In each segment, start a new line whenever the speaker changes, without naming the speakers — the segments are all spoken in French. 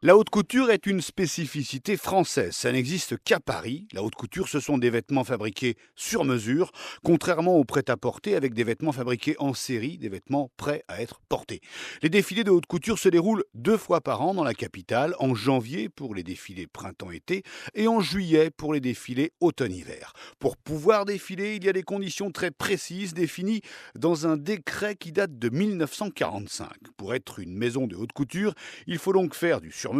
La haute couture est une spécificité française. Ça n'existe qu'à Paris. La haute couture, ce sont des vêtements fabriqués sur mesure, contrairement au prêt-à-porter avec des vêtements fabriqués en série, des vêtements prêts à être portés. Les défilés de haute couture se déroulent 2 fois par an dans la capitale, en janvier pour les défilés printemps-été et en juillet pour les défilés automne-hiver. Pour pouvoir défiler, il y a des conditions très précises définies dans un décret qui date de 1945. Pour être une maison de haute couture, il faut donc faire du sur-mesure,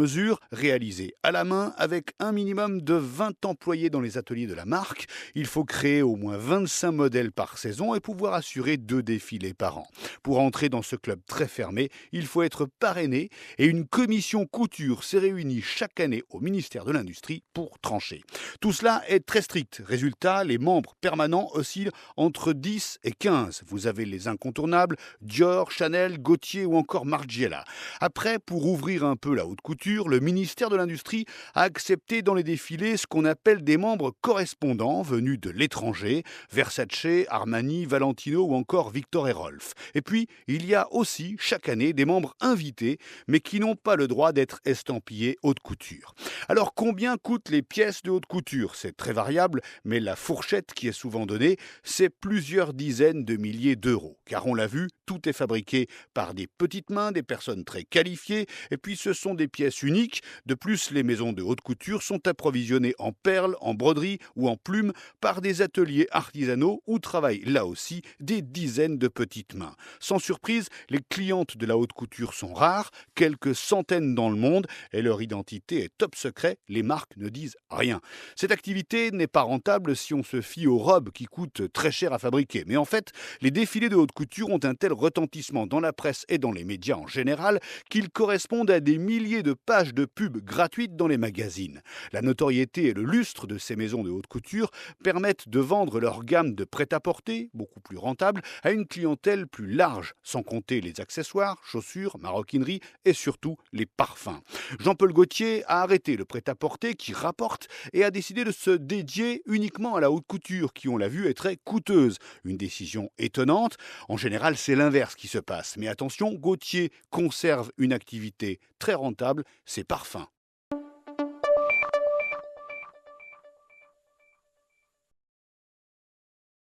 réalisé à la main, avec un minimum de 20 employés dans les ateliers de la marque. Il faut créer au moins 25 modèles par saison et pouvoir assurer 2 défilés par an. Pour entrer dans ce club très fermé, il faut être parrainé et une commission couture s'est réunie chaque année au ministère de l'Industrie pour trancher. Tout cela est très strict. Résultat, les membres permanents oscillent entre 10 et 15. Vous avez les incontournables, Dior, Chanel, Gaultier ou encore Margiela. Après, pour ouvrir un peu la haute couture, le ministère de l'Industrie a accepté dans les défilés ce qu'on appelle des membres correspondants venus de l'étranger, Versace, Armani, Valentino ou encore Victor et Rolf. Et puis, il y a aussi chaque année des membres invités, mais qui n'ont pas le droit d'être estampillés haute couture. Alors combien coûtent les pièces de haute couture? C'est très variable, mais la fourchette qui est souvent donnée, c'est plusieurs dizaines de milliers d'euros. Car on l'a vu, tout est fabriqué par des petites mains, des personnes très qualifiées, et puis ce sont des pièces uniques. De plus, les maisons de haute couture sont approvisionnées en perles, en broderies ou en plumes par des ateliers artisanaux où travaillent là aussi des dizaines de petites mains. Sans surprise, les clientes de la haute couture sont rares, quelques centaines dans le monde, et leur identité est top secret, les marques ne disent rien. Cette activité n'est pas rentable si on se fie aux robes qui coûtent très cher à fabriquer. Mais en fait, les défilés de haute couture ont un tel retentissement dans la presse et dans les médias en général qu'ils correspondent à des milliers de pages de pubs gratuites dans les magazines. La notoriété et le lustre de ces maisons de haute couture permettent de vendre leur gamme de prêt-à-porter, beaucoup plus rentable, à une clientèle plus large, sans compter les accessoires, chaussures, maroquinerie et surtout les parfums. Jean-Paul Gaultier a arrêté le prêt-à-porter qui rapporte et a décidé de se dédier uniquement à la haute couture qui, on l'a vu, est très coûteuse. Une décision étonnante. En général, c'est l'inverse qui se passe. Mais attention, Gaultier conserve une activité très rentable, ses parfums.